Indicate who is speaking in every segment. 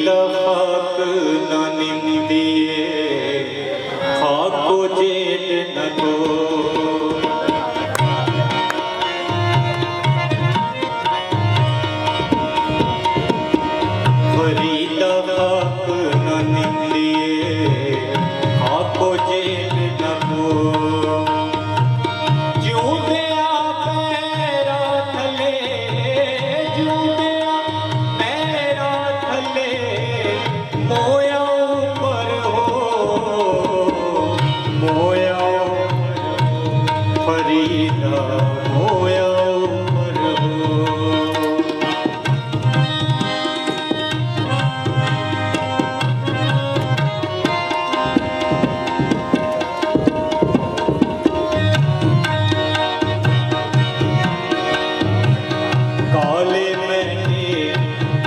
Speaker 1: खाक न निंदिए खाको जेठ न को फरीदा खाक न निंदिए खाको जेठ न को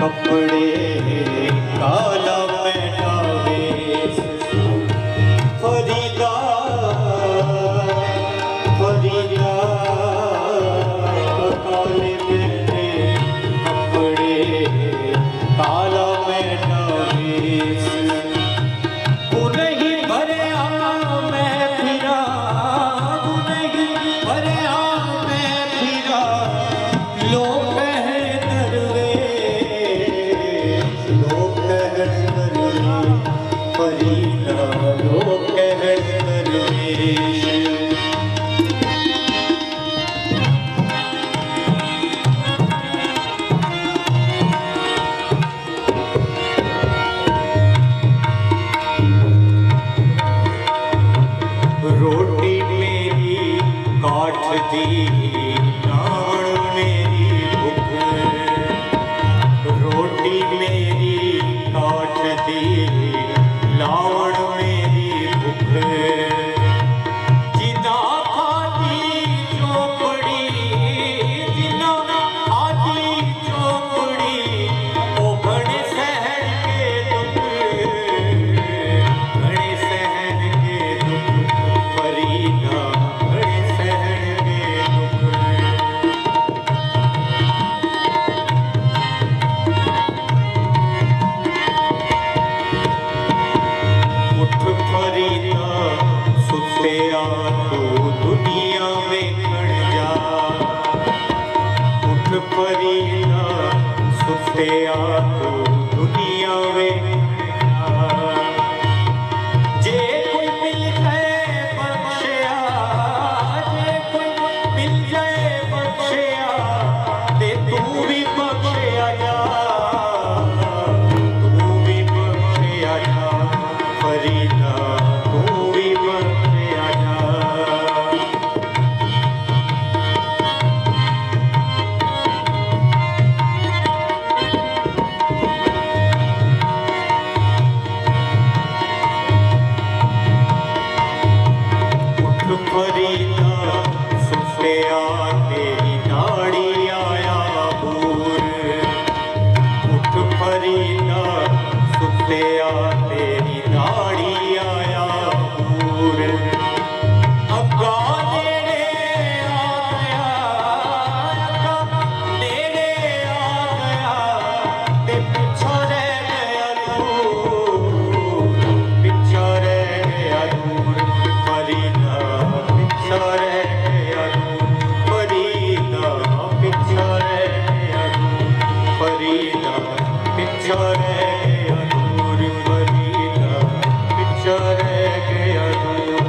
Speaker 1: कपड़े काला पहनावे फरीदा फरीदा काले मेरे कपड़े काला पहनावे नहीं भरे मैं फिरा नहीं भरे मैं फिरा लोग रोटी मेरी काट दी नाड़ मेरी भूख रोटी मेरी काट दी लावण मेरी भूख जिना खाती चौपड़ी जिना खाती चौपड़ी ओ घणे सहन के दुख घणे सहन के दुख फरीदा घणे सहन के दुख उठ फरीदा सुत्या तू दुनिया वेखण जा उठ फरीदा सुत्या तू दुनिया वेखण जा जे कोई मिल जाए बख्शिया जे कोई मिल जाए बख्शिया ते तू भी बख्शिया जा तू भी बख्शिया जा फरीदा तू भी बख्शिया जा उठ फरीदा सुत्या तेरी नाड़ी आया बूर उठ फरीदा सुत्या तेरी नाड़ी आया बूर अग्गा नेड़े आ गया अग्गा नेड़े आ गया ते पिछा रह गया दूर पिछा रह गया दूर फरीदा पिछा रह गया दूर फरीदा पिछा रह गया दूर फरीदा पिछा रह गया दूर फरीदा पिछा रह गया दूर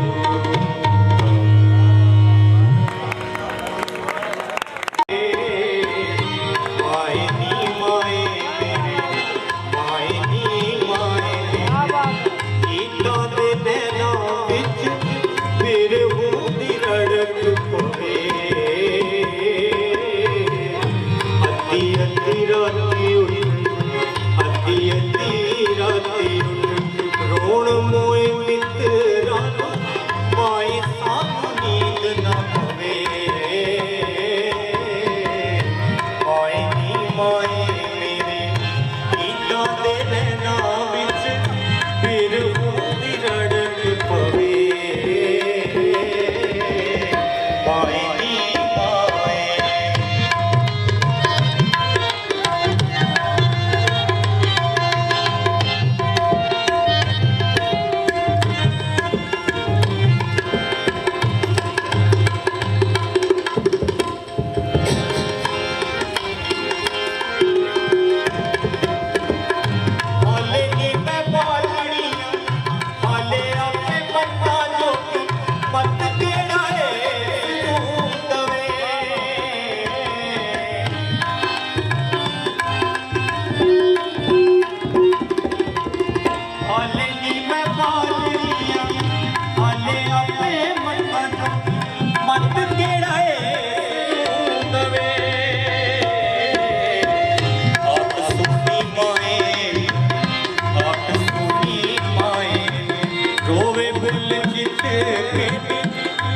Speaker 1: माए नी माए मेरे माए नी माए गीतां दे नैना विच फिर होंदी रड़क पवे अद्धी अद्धी राती उठ अद्धी अद्धी राती उठ रोण मोए मित्रा माए सानू नींद ना पवे माए नी माए मेरे गीतां दे नैना विच फिर होंदी रड़क पवे माए नी माए के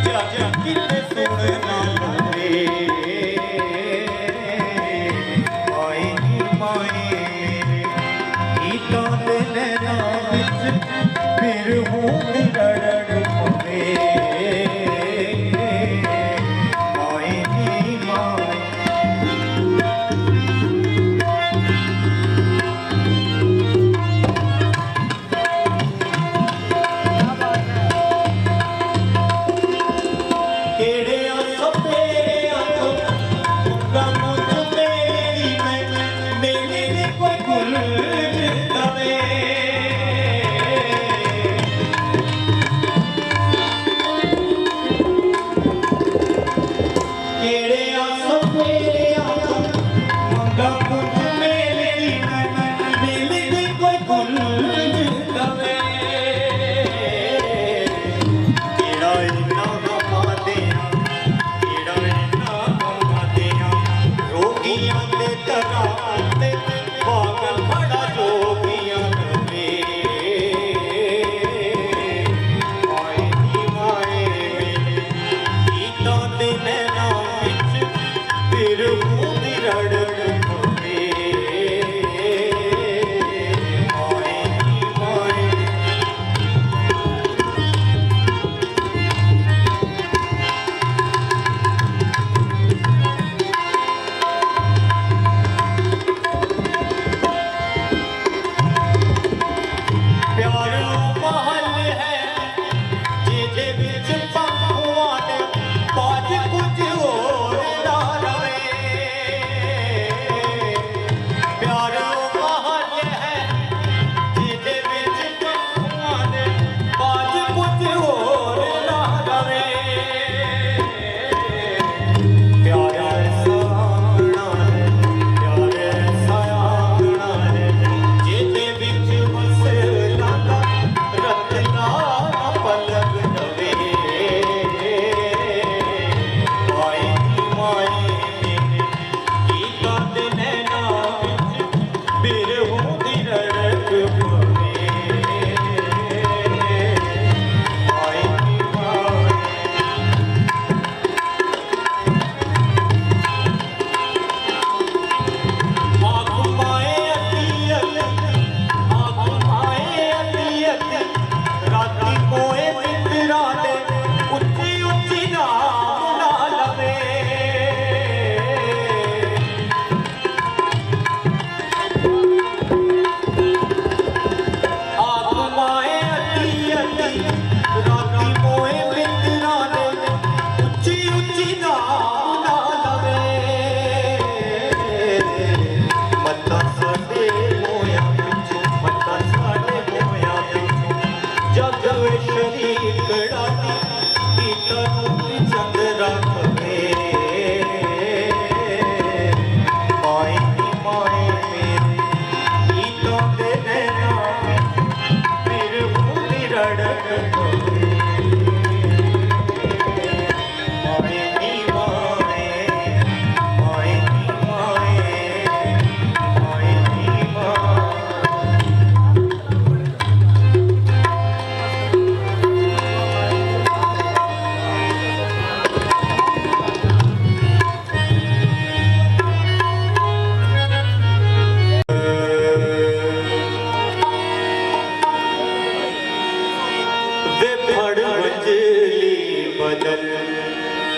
Speaker 1: जग किते सुन ना लवे माए नी माए मेरे गीतां दे नैना विच फिर हूँ रड़ड़ पवे माए नी माए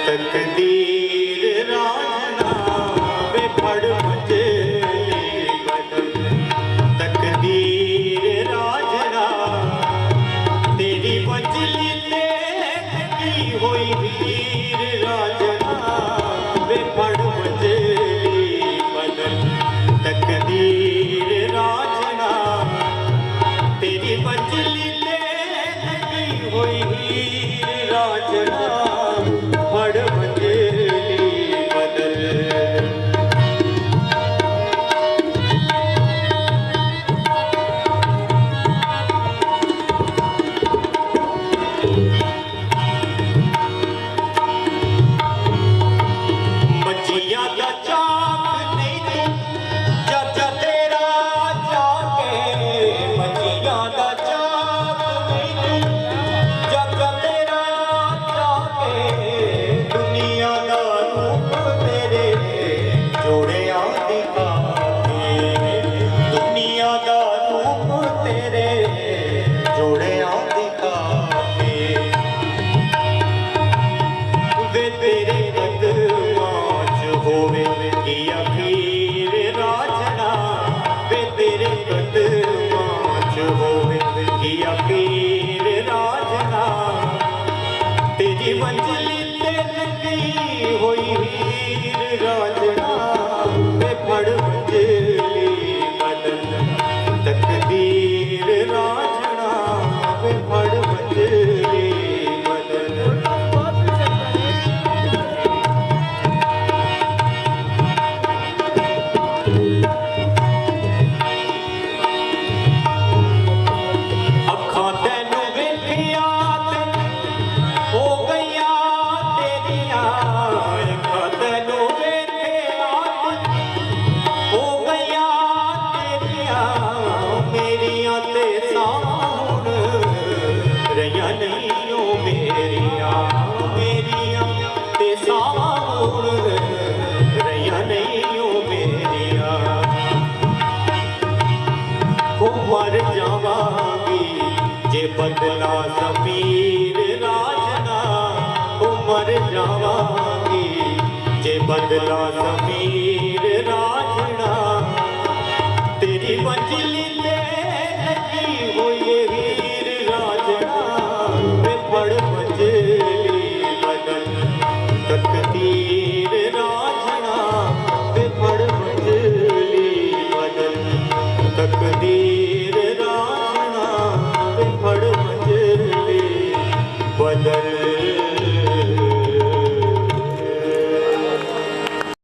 Speaker 1: तकदीर राजना वे फड़ मंजली बदल तकदीर राजना तेरी मंजली लेकी हुई वीर राजना वे फड़ मंजली बदल तकदीर राजना तेरी मंजली लेकी हुई वीर राजना फड़ मंजली बदल ਹੁਣ ਰਹੀਆਂ ਨਹੀਂ ਓ ਮੇਰੀਆਂ ਹੋ ਮਰ ਜਾਵਾਂਗੀ ਜੇ ਬਦਲਾ ਜ਼ਮੀਰ ਰਾਜਨਾ ਹੋ ਮਰ ਜਾਵਾਂਗੀ ਜੇ ਬਦਲਾ ਜ਼ਮੀਰ ਰਾਜਨਾ ਤੇਰੀ ਮੰਜ਼ਿਲ ਤੇ ਲੱਗੀ ਹੋਈ ਹੀਰ ਰਾਜਨਾ ਵੇ ਫੜ ਮੰਜ਼ਿਲੀ ਬਦਲ ਤਕਦੀਰ ਰਾਜਨਾ ਵੇ ਫੜ ਮੰਜ਼ਿਲੀ ਬਦਲ ਤਕਦੀਰ ਰਾਜਨਾ ਵੇ ਫੜ ਮੰਜ਼ਿਲੀ ਬਦਲ